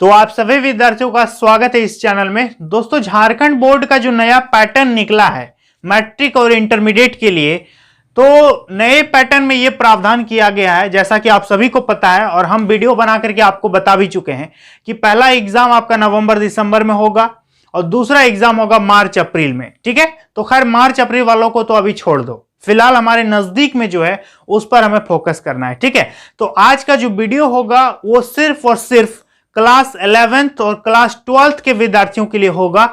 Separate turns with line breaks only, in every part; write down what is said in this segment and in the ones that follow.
तो आप सभी विद्यार्थियों का स्वागत है इस चैनल में। दोस्तों, झारखंड बोर्ड का जो नया पैटर्न निकला है मैट्रिक और इंटरमीडिएट के लिए, तो नए पैटर्न में यह प्रावधान किया गया है, जैसा कि आप सभी को पता है और हम वीडियो बना करके आपको बता भी चुके हैं कि पहला एग्जाम आपका नवंबर दिसंबर में होगा और दूसरा एग्जाम होगा मार्च अप्रैल में। ठीक है, तो खैर मार्च अप्रैल वालों को तो अभी छोड़ दो, फिलहाल हमारे नजदीक में जो है उस पर हमें फोकस करना है। ठीक है, तो आज का जो वीडियो होगा वो सिर्फ और सिर्फ क्लास 11th और क्लास 12th के विद्यार्थियों के लिए होगा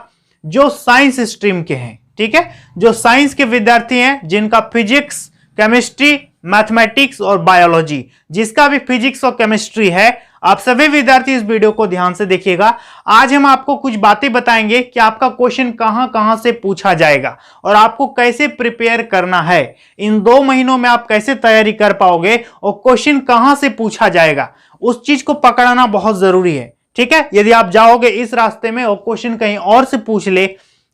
जो साइंस स्ट्रीम के हैं। ठीक है, जो साइंस के विद्यार्थी हैं, जिनका फिजिक्स, केमिस्ट्री, मैथमेटिक्स और बायोलॉजी, जिसका भी फिजिक्स और केमिस्ट्री है, आप सभी विद्यार्थी इस वीडियो को ध्यान से देखिएगा। आज हम आपको कुछ बातें बताएंगे कि आपका क्वेश्चन कहां से पूछा जाएगा और आपको कैसे प्रिपेयर करना है। इन 2 महीनों में आप कैसे तैयारी कर पाओगे और क्वेश्चन कहां से पूछा जाएगा, उस चीज को पकड़ना बहुत जरूरी है। ठीक है, यदि आप जाओगे इस रास्ते में और क्वेश्चन कहीं और से पूछ ले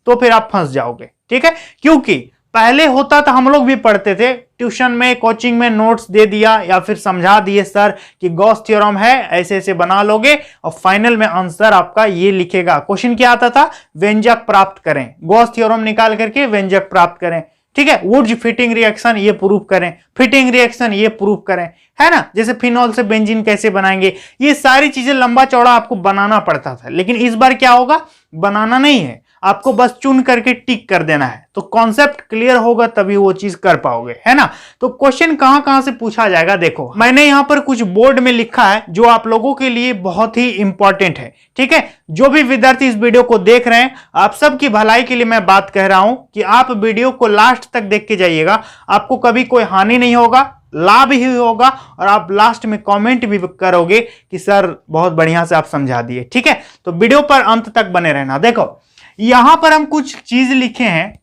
तो फिर आप फंस जाओगे। ठीक है, क्योंकि पहले होता था, हम लोग भी पढ़ते थे ट्यूशन में, कोचिंग में, नोट्स दे दिया या फिर समझा दिए सर कि गॉस थ्योरम है, ऐसे ऐसे बना लोगे और फाइनल में आंसर आपका ये लिखेगा। क्वेश्चन क्या आता था, व्यंजक प्राप्त करें, गॉस थ्योरम निकाल करके व्यंजक प्राप्त करें। ठीक है, वुड्स फिटिंग रिएक्शन ये प्रूव करें, फिटिंग रिएक्शन ये प्रूव करें, है ना, जैसे फिनॉल से बेंजीन कैसे बनाएंगे, ये सारी चीजें लंबा चौड़ा आपको बनाना पड़ता था। लेकिन इस बार क्या होगा, बनाना नहीं है, आपको बस चुन करके टिक कर देना है। तो कॉन्सेप्ट क्लियर होगा तभी वो चीज कर पाओगे, है ना। तो क्वेश्चन कहां से पूछा जाएगा, देखो मैंने यहां पर कुछ बोर्ड में लिखा है जो आप लोगों के लिए बहुत ही इंपॉर्टेंट है। ठीक है, जो भी विद्यार्थी इस वीडियो को देख रहे हैं, आप सबकी भलाई के लिए मैं बात कह रहा हूं कि आप वीडियो को लास्ट तक देख के जाइएगा, आपको कभी कोई हानि नहीं होगा, लाभ ही होगा और आप लास्ट में कमेंट भी करोगे कि सर बहुत बढ़िया से आप समझा दिए। ठीक है, तो वीडियो पर अंत तक बने रहना। देखो यहां पर हम कुछ चीज लिखे हैं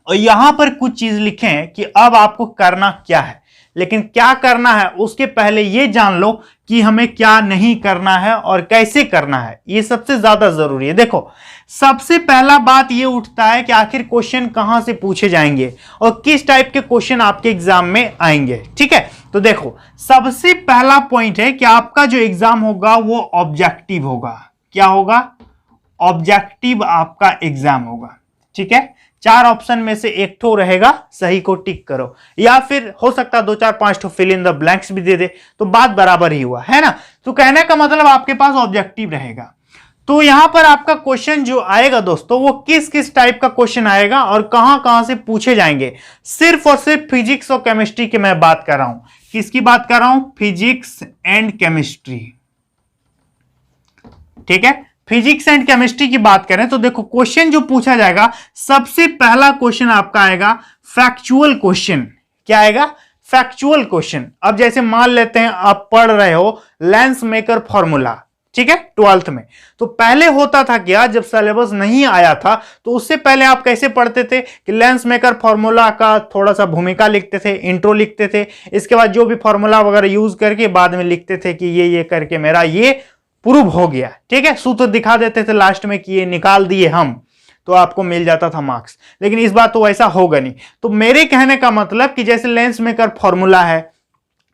और यहां पर कुछ चीज लिखे हैं कि अब आपको करना क्या है, लेकिन क्या करना है उसके पहले ये जान लो कि हमें क्या नहीं करना है और कैसे करना है, ये सबसे ज्यादा जरूरी है। देखो सबसे पहला बात ये उठता है कि आखिर क्वेश्चन कहां से पूछे जाएंगे और किस टाइप के क्वेश्चन आपके एग्जाम में आएंगे। ठीक है, तो देखो सबसे पहला पॉइंट है कि आपका जो एग्जाम होगा वो ऑब्जेक्टिव होगा। क्या होगा, ऑब्जेक्टिव आपका एग्जाम होगा। ठीक है, 4 ऑप्शन में से एक ठो रहेगा, सही को टिक करो, या फिर हो सकता है 2 4 5 ठो फिल इन द ब्लैंक्स भी दे दे, तो बात बराबर ही हुआ, है ना। तो कहने का मतलब आपके पास ऑब्जेक्टिव रहेगा। तो यहां पर आपका क्वेश्चन जो आएगा दोस्तों, वो किस किस टाइप का क्वेश्चन आएगा और कहां से पूछे जाएंगे, सिर्फ और सिर्फ फिजिक्स और केमिस्ट्री की मैं बात कर रहा हूं। किसकी बात कर रहा हूं, फिजिक्स एंड केमिस्ट्री। ठीक है, फिजिक्स एंड केमिस्ट्री की बात करें तो देखो क्वेश्चन जो पूछा जाएगा, सबसे पहला क्वेश्चन आपका आएगा फैक्चुअल क्वेश्चन। क्या आएगा, फैक्चुअल क्वेश्चन। अब जैसे मान लेते हैं आप पढ़ रहे हो लेंस मेकर फॉर्मूला, ठीक है, 12th में, तो पहले होता था क्या, जब सिलेबस नहीं आया था तो उससे पहले आप कैसे पढ़ते थे कि लेंस मेकर फॉर्मूला का थोड़ा सा भूमिका लिखते थे, इंट्रो लिखते थे, इसके बाद जो भी फॉर्मूला वगैरह यूज करके बाद में लिखते थे कि ये करके मेरा ये प्रूव हो गया। ठीक है, सूत्र दिखा देते थे लास्ट में कि ये निकाल दिए हम, तो आपको मिल जाता था मार्क्स। लेकिन इस बार तो ऐसा होगा नहीं। तो मेरे कहने का मतलब कि जैसे लेंस मेकर फॉर्मूला है,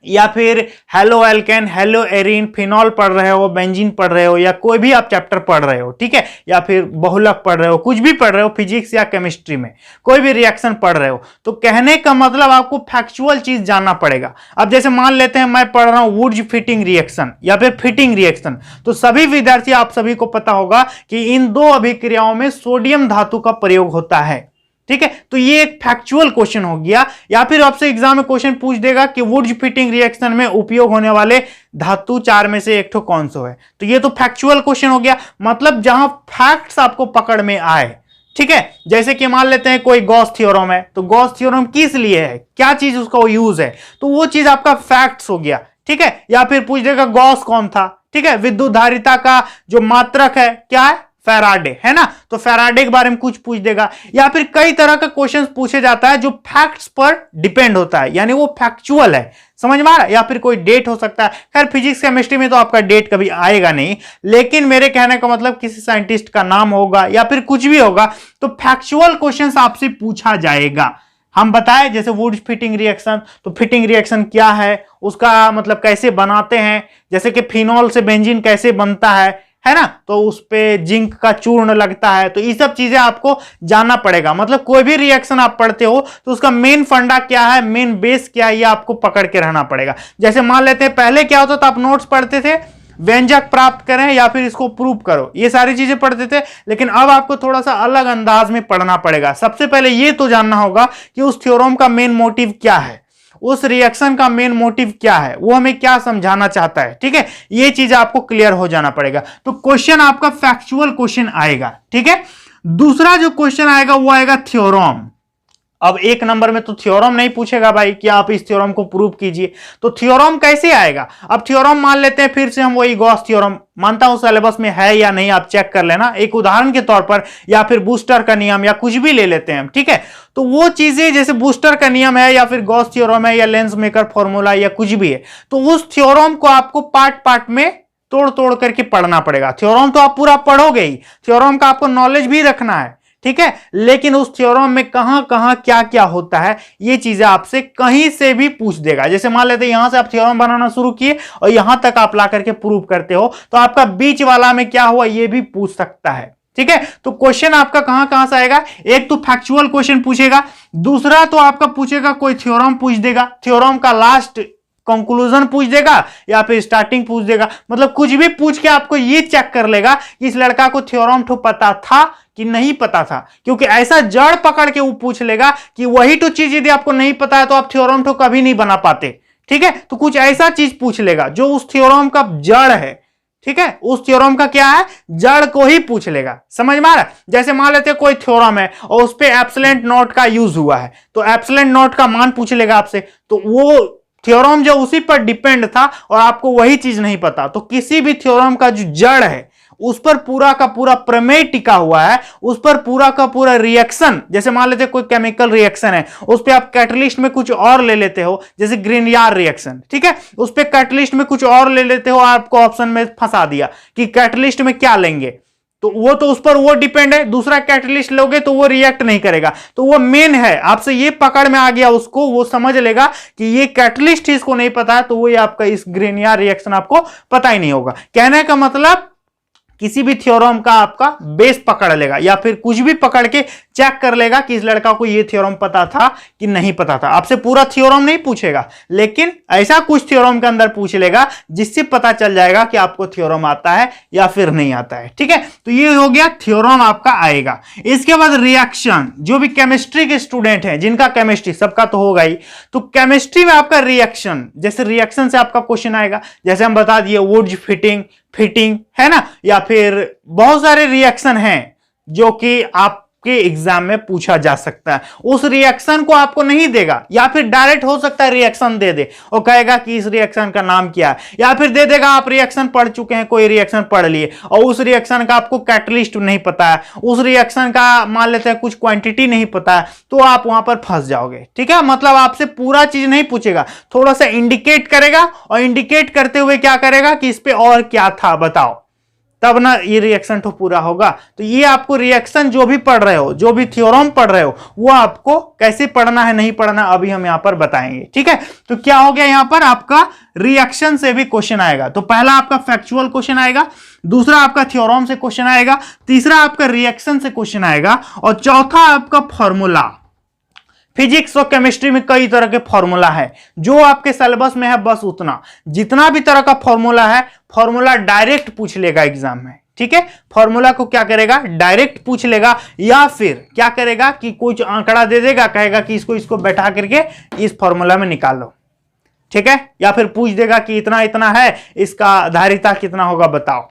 या फिर halo alkane, hello arene, phenol पढ़ रहे हो, बेंजीन पढ़ रहे हो, या कोई भी आप चैप्टर पढ़ रहे हो, ठीक है, या फिर बहुलक पढ़ रहे हो, कुछ भी पढ़ रहे हो फिजिक्स या केमिस्ट्री में, कोई भी रिएक्शन पढ़ रहे हो, तो कहने का मतलब आपको फैक्चुअल चीज जानना पड़ेगा। अब जैसे मान लेते हैं मैं पढ़ रहा हूं वुड्स फिटिंग रिएक्शन या फिर फिटिंग रिएक्शन, तो सभी विद्यार्थी, आप सभी को पता होगा कि इन 2 अभिक्रियाओं में सोडियम धातु का प्रयोग होता है। ठीक है, तो ये एक फैक्चुअल क्वेश्चन हो गया। या फिर आपसे एग्जाम में क्वेश्चन पूछ देगा कि वुड्स फिटिंग रिएक्शन में उपयोग होने वाले धातु 4 में से एक ठो कौन सा है, तो ये तो फैक्चुअल क्वेश्चन हो गया, मतलब जहां फैक्ट्स आपको पकड़ में आए। ठीक है, जैसे कि मान लेते हैं कोई गॉस थ्योरम है, तो गॉस थ्योरम किस लिए है, क्या चीज उसका यूज है, तो वो चीज आपका फैक्ट्स हो गया। ठीक है, या फिर पूछ देगा गॉस कौन था। ठीक है, विद्युत धारिता का जो मात्रक है क्या है, फैराडे, है ना, तो फैराडे के बारे में कुछ पूछ देगा। या फिर कई तरह का क्वेश्चन पूछे जाता है जो फैक्ट्स पर डिपेंड होता है, यानी वो फैक्चुअल है, समझ में आ रहा है। या फिर कोई डेट हो सकता है, खैर फिजिक्स केमिस्ट्री में तो आपका डेट कभी आएगा नहीं, लेकिन मेरे कहने का मतलब किसी साइंटिस्ट का नाम होगा या फिर कुछ भी होगा, तो फैक्चुअल क्वेश्चन आपसे पूछा जाएगा। हम बताए जैसे वुड्स फिटिंग रिएक्शन, तो फिटिंग रिएक्शन क्या है, उसका मतलब कैसे बनाते हैं, जैसे कि फिनॉल से बेंजीन कैसे बनता है, है ना, तो उस पे जिंक का चूर्ण लगता है। तो ये सब चीजें आपको जानना पड़ेगा। मतलब कोई भी रिएक्शन आप पढ़ते हो तो उसका मेन फंडा क्या है, मेन बेस क्या है, ये आपको पकड़ के रहना पड़ेगा। जैसे मान लेते हैं पहले क्या होता था, आप नोट्स पढ़ते थे, व्यंजक प्राप्त करें या फिर इसको प्रूव करो, ये सारी चीजें पढ़ते थे। लेकिन अब आपको थोड़ा सा अलग अंदाज में पढ़ना पड़ेगा। सबसे पहले ये तो जानना होगा कि उस थ्योरम का मेन मोटिव क्या है, उस रिएक्शन का मेन मोटिव क्या है, वो हमें क्या समझाना चाहता है। ठीक है, ये चीज आपको क्लियर हो जाना पड़ेगा। तो क्वेश्चन आपका फैक्चुअल क्वेश्चन आएगा। ठीक है, दूसरा जो क्वेश्चन आएगा वो आएगा थ्योरम। अब एक नंबर में तो थ्योरम नहीं पूछेगा भाई कि आप इस थ्योरम को प्रूव कीजिए, तो थ्योरम कैसे आएगा। अब थ्योरम मान लेते हैं, फिर से हम वही गॉस थ्योरम, मानता हूं सिलेबस में है या नहीं, आप चेक कर लेना एक उदाहरण के तौर पर, या फिर बूस्टर का नियम या कुछ भी ले लेते हैं हम। ठीक है, तो वो चीजें जैसे बूस्टर का नियम है या फिर गॉस थ्योरम है या लेंस मेकर फॉर्मूला या कुछ भी है, तो उस थ्योरम को आपको पार्ट पार्ट में तोड़ तोड़ करके पढ़ना पड़ेगा। थ्योरम तो आप पूरा पढ़ोगे ही, थ्योरम का आपको नॉलेज भी रखना है। ठीक है, लेकिन उस थ्योरम में कहां कहां क्या क्या होता है, ये चीजें आपसे कहीं से भी पूछ देगा। जैसे मान लेते हैं यहां से आप थ्योरम बनाना शुरू किए और यहां तक आप ला करके प्रूव करते हो, तो आपका बीच वाला में क्या हुआ ये भी पूछ सकता है। ठीक है, तो क्वेश्चन आपका कहां कहां से आएगा, एक तो फैक्चुअल क्वेश्चन पूछेगा, दूसरा तो आपका पूछेगा कोई थ्योरम पूछ देगा, थ्योरम का लास्ट कंक्लूजन पूछ देगा या फिर स्टार्टिंग पूछ देगा। मतलब कुछ भी पूछ के आपको ये चेक कर लेगा कि इस लड़का को थ्योरम तो पता था कि नहीं पता था, क्योंकि ऐसा जड़ पकड़ के वो पूछ लेगा कि वही तो चीज यदि आपको नहीं पता है तो आप थ्योरम तो कभी नहीं बना पाते। ठीक है, तो कुछ ऐसा चीज पूछ लेगा जो उस थ्योरम का जड़ है। ठीक है, उस थ्योरम का क्या है, जड़ को ही पूछ लेगा। समझ में आ रहा है। जैसे मान लेते हैं कोई थ्योरम है और उस पर एप्सिलेंट नोट का यूज हुआ है, तो एप्सिलेंट नोट का मान पूछ लेगा आपसे, तो वो थ्योरम जो उसी पर डिपेंड था और आपको वही चीज नहीं पता, तो किसी भी थ्योरम का जो जड़ है उस पर पूरा का पूरा प्रमेय टिका हुआ है, उस पर पूरा का पूरा रिएक्शन, जैसे मान लेते कोई केमिकल रिएक्शन है, उस पर आप कैटलिस्ट में कुछ और ले लेते हो, जैसे ग्रीनयार रिएक्शन। ठीक है, उस पर कैटलिस्ट में कुछ और ले लेते हो, आपको ऑप्शन में फंसा दिया कि कैटलिस्ट में क्या लेंगे, तो वो तो उस पर वो डिपेंड है। दूसरा कैटलिस्ट लोगे तो वो रिएक्ट नहीं करेगा, तो वो मेन है। आपसे ये पकड़ में आ गया उसको, वो समझ लेगा कि ये कैटलिस्ट इसको नहीं पता है, तो वो आपका इस ग्रीनयार रिएक्शन आपको पता ही नहीं होगा। कहने का मतलब किसी भी थ्योरम का आपका बेस पकड़ लेगा या फिर कुछ भी पकड़ के चेक कर लेगा कि इस लड़का को ये थ्योरम पता था कि नहीं पता था। आपसे पूरा थ्योरम नहीं पूछेगा, लेकिन ऐसा कुछ थ्योरम के अंदर पूछ लेगा जिससे पता चल जाएगा कि आपको थ्योरम आता है या फिर नहीं आता है। ठीक है, तो ये हो गया थ्योरम आपका आएगा। इसके बाद रिएक्शन, जो भी केमिस्ट्री के स्टूडेंट हैं, जिनका केमिस्ट्री, सबका तो होगा ही, तो केमिस्ट्री में आपका रिएक्शन, जैसे रिएक्शन से आपका क्वेश्चन आएगा, जैसे हम बता दिए वुड्स फिटिंग है ना, या फिर बहुत सारे रिएक्शन हैं जो कि आपके एग्जाम में पूछा जा सकता है। उस रिएक्शन को आपको नहीं देगा, या फिर डायरेक्ट हो सकता है रिएक्शन दे दे और कहेगा कि इस रिएक्शन का नाम क्या है, या फिर दे देगा आप रिएक्शन पढ़ चुके हैं, कोई रिएक्शन पढ़ लिए और उस रिएक्शन का आपको कैटलिस्ट नहीं पता है, उस रिएक्शन का मान लेते हैं कुछ क्वांटिटी नहीं पता है, तो आप वहां पर फंस जाओगे। ठीक है, मतलब आपसे पूरा चीज नहीं पूछेगा, थोड़ा सा इंडिकेट करेगा और इंडिकेट करते हुए क्या करेगा कि इस पे और क्या था बताओ, तब ना ये रिएक्शन तो पूरा होगा। तो ये आपको रिएक्शन जो भी पढ़ रहे हो, जो भी थ्योरम पढ़ रहे हो, वो आपको कैसे पढ़ना है नहीं पढ़ना अभी हम यहां पर बताएंगे। ठीक है, तो क्या हो गया, यहां पर आपका रिएक्शन से भी क्वेश्चन आएगा। तो पहला आपका फैक्चुअल क्वेश्चन आएगा, दूसरा आपका थ्योरम से क्वेश्चन आएगा, तीसरा आपका रिएक्शन से क्वेश्चन आएगा, और चौथा आपका फॉर्मूला। फिजिक्स और केमिस्ट्री में कई तरह के फॉर्मूला है, जो आपके सिलेबस में है बस उतना। जितना भी तरह का फॉर्मूला है, फॉर्मूला डायरेक्ट पूछ लेगा एग्जाम में। ठीक है, फॉर्मूला को क्या करेगा, डायरेक्ट पूछ लेगा, या फिर क्या करेगा कि कुछ आंकड़ा दे देगा, कहेगा कि इसको बैठा करके इस फॉर्मूला में निकालो। ठीक है, या फिर पूछ देगा कि इतना इतना है, इसका धारिता कितना होगा बताओ।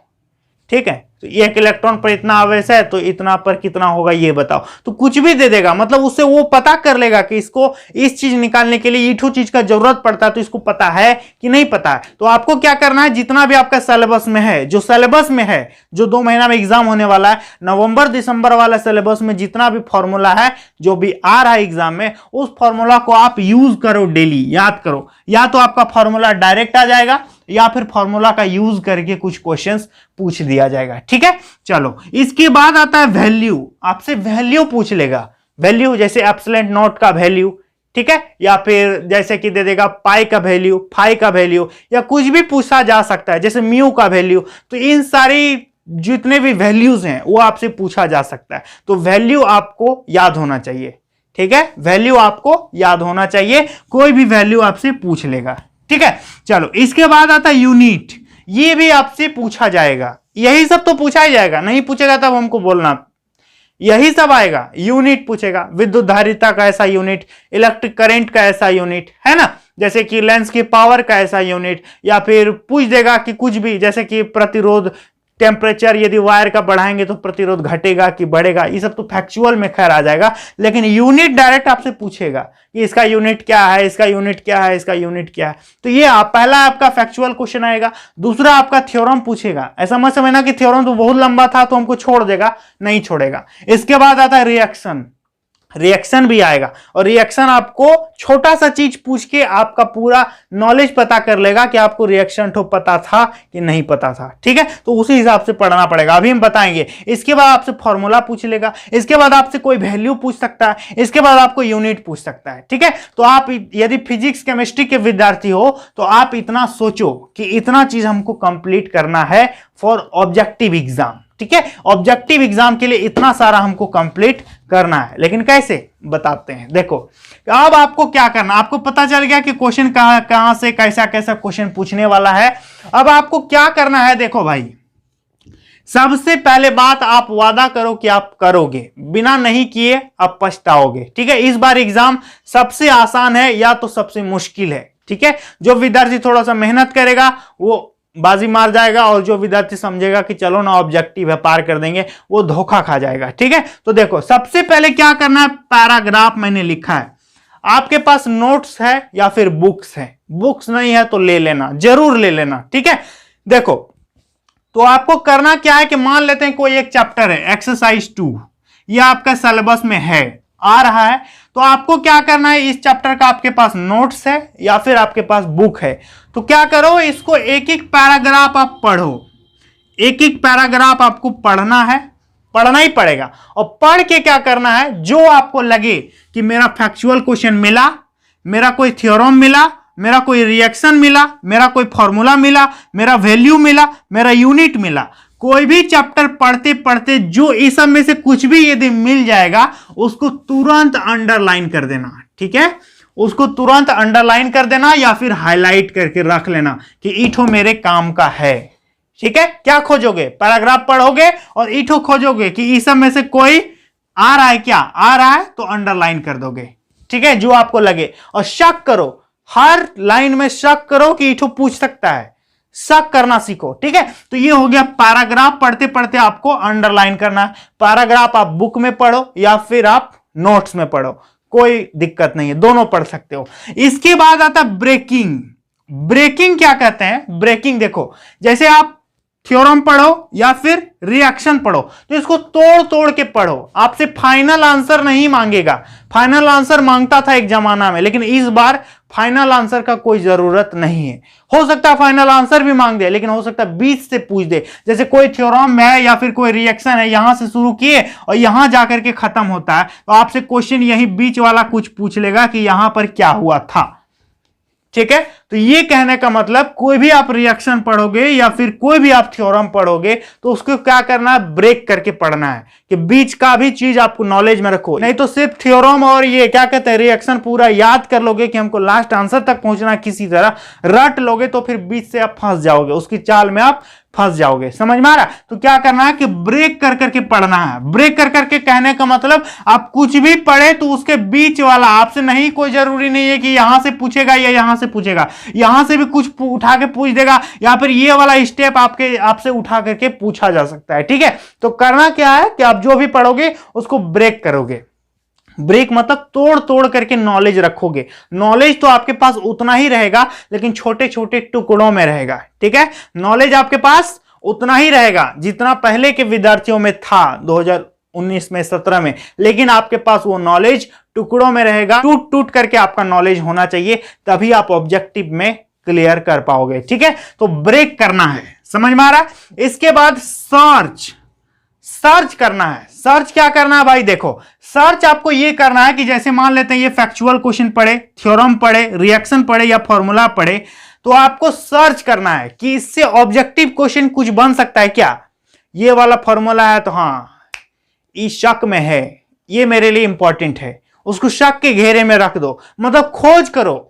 ठीक है, तो एक इलेक्ट्रॉन पर इतना आवेश है तो इतना पर कितना होगा ये बताओ, तो कुछ भी दे देगा। मतलब उससे वो पता कर लेगा कि इसको इस चीज निकालने के लिए इठू चीज का जरूरत पड़ता है, तो इसको पता है कि नहीं पता है। तो आपको क्या करना है, जितना भी आपका सिलेबस में है, जो सिलेबस में है, जो 2 महीना में एग्जाम होने वाला है, नवंबर दिसंबर वाला सिलेबस में जितना भी फॉर्मूला है जो भी आ रहा है एग्जाम में, उस फॉर्मूला को आप यूज करो, डेली याद करो। या तो आपका फॉर्मूला डायरेक्ट आ जाएगा या फिर फॉर्मूला का यूज करके कुछ क्वेश्चंस पूछ दिया जाएगा। ठीक है, चलो इसके बाद आता है वैल्यू। आपसे वैल्यू पूछ लेगा, वैल्यू जैसे एप्सिलॉन नॉट का वैल्यू, ठीक है, या फिर जैसे कि दे देगा पाई का वैल्यू, फाई का वैल्यू, या कुछ भी पूछा जा सकता है, जैसे म्यू का वैल्यू। तो इन सारी जितने भी वैल्यूज हैं वो आपसे पूछा जा सकता है। तो वैल्यू आपको याद होना चाहिए, ठीक है, वैल्यू आपको याद होना चाहिए, कोई भी वैल्यू आपसे पूछ लेगा, ठीक है। चलो इसके बाद आता है यूनिट, ये भी आपसे पूछा जाएगा, यही सब तो पूछा ही जाएगा, नहीं पूछेगा तब हमको बोलना, यही सब आएगा। यूनिट पूछेगा, विद्युत धारिता का ऐसा यूनिट, इलेक्ट्रिक करंट का ऐसा यूनिट, है ना, जैसे कि लेंस की पावर का ऐसा यूनिट, या फिर पूछ देगा कि कुछ भी, जैसे कि प्रतिरोध, टेम्परेचर यदि वायर का बढ़ाएंगे तो प्रतिरोध घटेगा कि बढ़ेगा, ये सब तो फैक्चुअल में खैर आ जाएगा, लेकिन यूनिट डायरेक्ट आपसे पूछेगा कि इसका यूनिट क्या है, इसका यूनिट क्या है, इसका यूनिट क्या है। तो ये पहला आपका फैक्चुअल क्वेश्चन आएगा। दूसरा आपका थ्योरम पूछेगा, ऐसा मत समझना कि थ्योरम तो बहुत लंबा था तो हमको छोड़ देगा, नहीं छोड़ेगा। इसके बाद आता है रिएक्शन, रिएक्शन भी आएगा, और रिएक्शन आपको छोटा सा चीज पूछ के आपका पूरा नॉलेज पता कर लेगा कि आपको रिएक्शन तो पता था कि नहीं पता था, ठीक है। तो उसी हिसाब से पढ़ना पड़ेगा, अभी हम बताएंगे। इसके बाद आपसे फॉर्मूला पूछ लेगा, इसके बाद आपसे कोई वैल्यू पूछ सकता है, इसके बाद आपको यूनिट पूछ सकता है, ठीक है। तो आप यदि फिजिक्स केमिस्ट्री के विद्यार्थी हो तो आप इतना सोचो कि इतना चीज हमको कंप्लीट करना है फॉर ऑब्जेक्टिव एग्जाम, ठीक है। ऑब्जेक्टिव एग्जाम के लिए इतना सारा हमको कंप्लीट करना है, लेकिन कैसे बताते हैं। देखो अब आपको क्या करना, आपको पता चल गया कि क्वेश्चन कहां से कैसा कैसा क्वेश्चन पूछने वाला है। अब आपको क्या करना है, देखो भाई, सबसे पहले बात, आप वादा करो कि आप करोगे, बिना नहीं किए आप पछताओगे, ठीक है। इस बार एग्जाम सबसे आसान है या तो सबसे मुश्किल है, ठीक है। जो विद्यार्थी थोड़ा सा मेहनत करेगा वो बाजी मार जाएगा, और जो विद्यार्थी समझेगा कि चलो ना ऑब्जेक्टिव है पार कर देंगे, वो धोखा खा जाएगा, ठीक है। तो देखो सबसे पहले क्या करना है, पैराग्राफ मैंने लिखा है, आपके पास नोट्स है या फिर बुक्स है, बुक्स नहीं है तो ले लेना, जरूर ले लेना, ठीक है। देखो तो आपको करना क्या है कि मान लेते हैं कोई एक चैप्टर है, एक्सरसाइज 2, यह आपका सिलेबस में है, आ रहा है, तो आपको क्या करना है, इस चैप्टर का आपके पास नोट्स है या फिर आपके पास बुक है, तो क्या करो, इसको एक एक पैराग्राफ आप पढ़ो, एक एक पैराग्राफ आपको पढ़ना है, पढ़ना ही पड़ेगा। और पढ़ के क्या करना है, जो आपको लगे कि मेरा फैक्चुअल क्वेश्चन मिला, मेरा कोई थ्योरम मिला, मेरा कोई रिएक्शन मिला, मेरा कोई फॉर्मूला मिला, मेरा वैल्यू मिला, मेरा यूनिट मिला, कोई भी चैप्टर पढ़ते पढ़ते जो इस सब में से कुछ भी यदि मिल जाएगा उसको तुरंत अंडरलाइन कर देना, ठीक है, उसको तुरंत अंडरलाइन कर देना या फिर हाईलाइट करके रख लेना कि इठो मेरे काम का है, ठीक है। क्या खोजोगे, पैराग्राफ पढ़ोगे और इठो खोजोगे कि इस सब में से कोई आ रहा है, क्या आ रहा है तो अंडरलाइन कर दोगे, ठीक है, जो आपको लगे। और शक करो, हर लाइन में शक करो कि इठो पूछ सकता है, शक करना सीखो, ठीक है। तो ये हो गया पैराग्राफ पढ़ते पढ़ते आपको अंडरलाइन करना है। पैराग्राफ आप बुक में पढ़ो या फिर आप नोट्स में पढ़ो, कोई दिक्कत नहीं है, दोनों पढ़ सकते हो। इसके बाद आता ब्रेकिंग। ब्रेकिंग क्या कहते हैं, ब्रेकिंग देखो, जैसे आप थ्योरम पढ़ो या फिर रिएक्शन पढ़ो तो इसको तोड़ तोड़ के पढ़ो, आपसे फाइनल आंसर नहीं मांगेगा। फाइनल आंसर मांगता था एक जमाना में, लेकिन इस बार फाइनल आंसर का कोई जरूरत नहीं है। हो सकता है फाइनल आंसर भी मांग दे, लेकिन हो सकता है बीच से पूछ दे, जैसे कोई थ्योरम है या फिर कोई रिएक्शन है, यहां से शुरू किए और यहां जाकर के खत्म होता है, तो आपसे क्वेश्चन यही बीच वाला कुछ पूछ लेगा कि यहां पर क्या हुआ था, ठीक है। तो ये कहने का मतलब कोई भी आप रिएक्शन पढ़ोगे या फिर कोई भी आप थ्योरम पढ़ोगे तो उसको क्या करना है, ब्रेक करके पढ़ना है, कि बीच का भी चीज आपको नॉलेज में रखो। नहीं तो सिर्फ थ्योरम और ये क्या कहते हैं रिएक्शन पूरा याद कर लोगे कि हमको लास्ट आंसर तक पहुंचना, किसी तरह रट लोगे तो फिर बीच से आप फंस जाओगे, उसकी चाल में आप फंस जाओगे, समझ में आ रहा है। तो क्या करना है कि ब्रेक कर करके पढ़ना है। ब्रेक कर करके कहने का मतलब आप कुछ भी पढ़े तो उसके बीच वाला आपसे नहीं, कोई जरूरी नहीं है कि यहां से पूछेगा या यहां से पूछेगा, यहां से भी कुछ उठा के पूछ देगा या फिर ये वाला स्टेप आपसे उठा करके पूछा जा सकता है, ठीक है। तो करना क्या है कि आप जो भी पढ़ोगे उसको ब्रेक करोगे। ब्रेक मतलब तोड़ तोड़ करके नॉलेज रखोगे। नॉलेज तो आपके पास उतना ही रहेगा लेकिन छोटे छोटे टुकड़ों में रहेगा, ठीक है। नॉलेज आपके पास उतना ही रहेगा जितना पहले के विद्यार्थियों में था 2019 में 17 में, लेकिन आपके पास वो नॉलेज टुकड़ों में रहेगा। टूट टूट करके आपका नॉलेज होना चाहिए, तभी आप ऑब्जेक्टिव में क्लियर कर पाओगे, ठीक है। तो ब्रेक करना है, समझ में आ रहा है। इसके बाद सर्च करना है। सर्च क्या करना है भाई, देखो सर्च आपको ये करना है कि जैसे मान लेते हैं ये फैक्चुअल क्वेश्चन पढ़े, थ्योरम पढ़े, रिएक्शन पढ़े या फॉर्मूला पढ़े, तो आपको सर्च करना है कि इससे ऑब्जेक्टिव क्वेश्चन कुछ बन सकता है क्या, ये वाला फॉर्मूला है तो हाँ ये शक में है, ये मेरे लिए इंपॉर्टेंट है, उसको शक के घेरे में रख दो। मतलब खोज करो,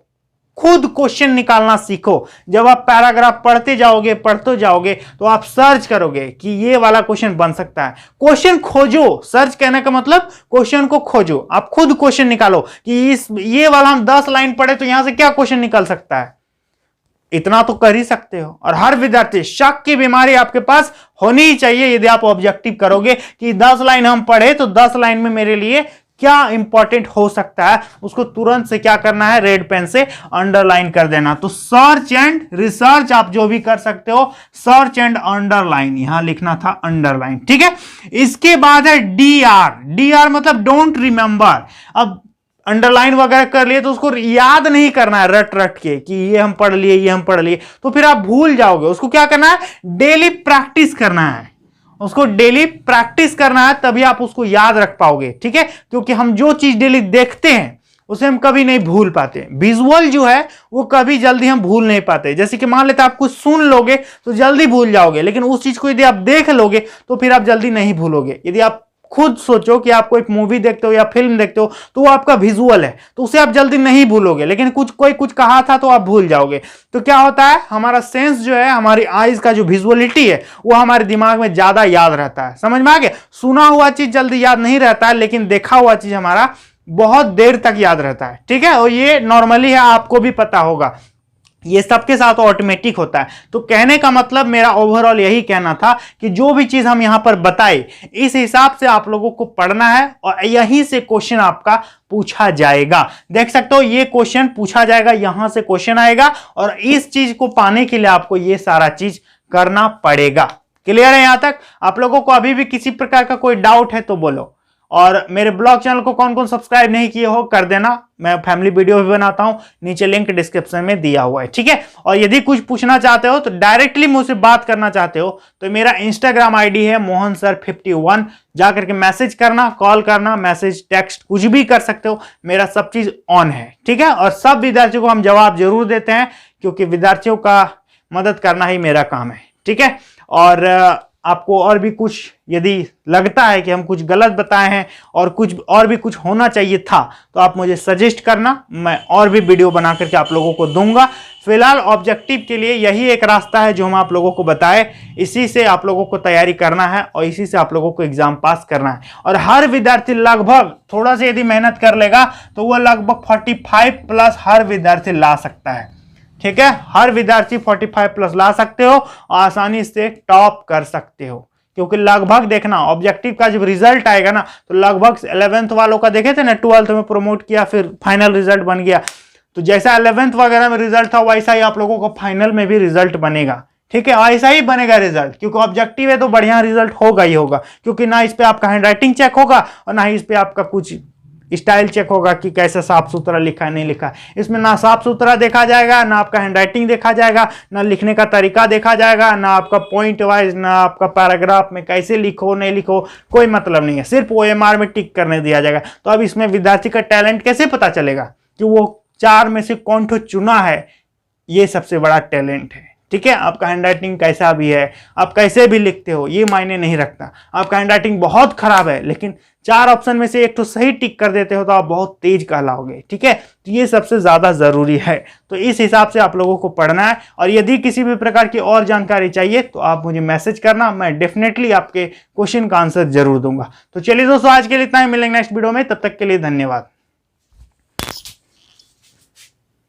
खुद क्वेश्चन निकालना सीखो। जब आप पैराग्राफ पढ़ते जाओगे तो आप सर्च करोगे कि ये वाला क्वेश्चन बन सकता है। क्वेश्चन खोजो, सर्च कहने का मतलब क्वेश्चन को खोजो। आप खुद क्वेश्चन निकालो कि ये वाला हम 10 लाइन पढ़े तो यहां से क्या क्वेश्चन निकल सकता है। इतना तो कर ही सकते हो। और हर विद्यार्थी, शक की बीमारी आपके पास होनी ही चाहिए यदि आप ऑब्जेक्टिव करोगे कि 10 लाइन हम पढ़े तो 10 लाइन में मेरे लिए क्या इंपॉर्टेंट हो सकता है, उसको तुरंत से क्या करना है, रेड पेन से अंडरलाइन कर देना। तो सर्च एंड रिसर्च आप जो भी कर सकते हो, सर्च एंड अंडरलाइन, यहां लिखना था अंडरलाइन, ठीक है। इसके बाद है डी आर मतलब डोंट रिमेंबर। अब अंडरलाइन वगैरह कर लिए तो उसको याद नहीं करना है रट रट के कि ये हम पढ़ लिए तो फिर आप भूल जाओगे। उसको क्या करना है, डेली प्रैक्टिस करना है, उसको डेली प्रैक्टिस करना है, तभी आप उसको याद रख पाओगे, ठीक है। क्योंकि हम जो चीज डेली देखते हैं उसे हम कभी नहीं भूल पाते। विजुअल जो है वो कभी जल्दी हम भूल नहीं पाते। जैसे कि मान लेते आप कुछ सुन लोगे तो जल्दी भूल जाओगे, लेकिन उस चीज को यदि आप देख लोगे तो फिर आप जल्दी नहीं भूलोगे। यदि आप खुद सोचो कि आप कोई मूवी देखते हो या फिल्म देखते हो तो वो आपका विजुअल है, तो उसे आप जल्दी नहीं भूलोगे, लेकिन कोई कुछ कहा था तो आप भूल जाओगे। तो क्या होता है, हमारा सेंस जो है, हमारी आईज का जो विजुअलिटी है वो हमारे दिमाग में ज्यादा याद रहता है। समझ में आ गया। सुना हुआ चीज जल्दी याद नहीं रहता है, लेकिन देखा हुआ चीज हमारा बहुत देर तक याद रहता है, ठीक है। और ये नॉर्मली है, आपको भी पता होगा, ये सबके साथ ऑटोमेटिक होता है। तो कहने का मतलब मेरा ओवरऑल यही कहना था कि जो भी चीज हम यहां पर बताए इस हिसाब से आप लोगों को पढ़ना है और यहीं से क्वेश्चन आपका पूछा जाएगा। देख सकते हो ये क्वेश्चन पूछा जाएगा, यहां से क्वेश्चन आएगा और इस चीज को पाने के लिए आपको ये सारा चीज करना पड़ेगा। क्लियर है यहां तक? आप लोगों को अभी भी किसी प्रकार का कोई डाउट है तो बोलो। और मेरे ब्लॉग चैनल को कौन कौन सब्सक्राइब नहीं किए हो कर देना, मैं फैमिली वीडियो भी बनाता हूं, नीचे लिंक डिस्क्रिप्शन में दिया हुआ है, ठीक है। और यदि कुछ पूछना चाहते हो तो डायरेक्टली मुझसे बात करना चाहते हो तो मेरा इंस्टाग्राम आईडी है मोहन सर 51, जाकर के मैसेज करना, कॉल करना, मैसेज टेक्स्ट कुछ भी कर सकते हो, मेरा सब चीज ऑन है, ठीक है। और सब विद्यार्थियों को हम जवाब जरूर देते हैं क्योंकि विद्यार्थियों का मदद करना ही मेरा काम है, ठीक है। और आपको और भी कुछ यदि लगता है कि हम कुछ गलत बताए हैं और भी कुछ होना चाहिए था तो आप मुझे सजेस्ट करना, मैं और भी वीडियो बना करके आप लोगों को दूंगा। फिलहाल ऑब्जेक्टिव के लिए यही एक रास्ता है जो हम आप लोगों को बताए, इसी से आप लोगों को तैयारी करना है और इसी से आप लोगों को एग्जाम पास करना है। और हर विद्यार्थी लगभग थोड़ा सा यदि मेहनत कर लेगा तो वह लगभग 45 प्लस हर विद्यार्थी ला सकता है, ठीक है। हर विद्यार्थी 45 प्लस ला सकते हो, आसानी से टॉप कर सकते हो। क्योंकि लगभग देखना ऑब्जेक्टिव का जब रिजल्ट आएगा ना तो लगभग 11th वालों का देखे थे ना, 12th में प्रमोट किया फिर फाइनल रिजल्ट बन गया, तो जैसा 11th वगैरह में रिजल्ट था वैसा ही आप लोगों को फाइनल में भी रिजल्ट बनेगा, ठीक है। ऐसा ही बनेगा रिजल्ट, क्योंकि ऑब्जेक्टिव है तो बढ़िया रिजल्ट होगा ही होगा। क्योंकि ना इस पे आपका हैंडराइटिंग चेक होगा और ना ही इस पे आपका कुछ स्टाइल चेक होगा कि कैसे साफ सुथरा लिखा है नहीं लिखा है। इसमें ना साफ सुथरा देखा जाएगा, ना आपका हैंडराइटिंग देखा जाएगा, ना लिखने का तरीका देखा जाएगा, ना आपका पॉइंट वाइज, ना आपका पैराग्राफ में कैसे लिखो नहीं लिखो, कोई मतलब नहीं है। सिर्फ OMR में टिक करने दिया जाएगा। तो अब इसमें विद्यार्थी का टैलेंट कैसे पता चलेगा कि वो 4 में से कौन ठो चुना है? ये सबसे बड़ा टैलेंट है, ठीक है। आपका हैंडराइटिंग कैसा भी है, आप कैसे भी लिखते हो, ये मायने नहीं रखता। आपका हैंडराइटिंग बहुत खराब है लेकिन 4 ऑप्शन में से एक तो सही टिक कर देते हो तो आप बहुत तेज कहलाओगे, ठीक है। तो ये सबसे ज्यादा जरूरी है। तो इस हिसाब से आप लोगों को पढ़ना है। और यदि किसी भी प्रकार की और जानकारी चाहिए तो आप मुझे मैसेज करना, मैं डेफिनेटली आपके क्वेश्चन का आंसर जरूर दूंगा। तो चलिए दोस्तों, आज के लिए इतना ही, मिलेंगे नेक्स्ट वीडियो में, तब तक के लिए धन्यवाद।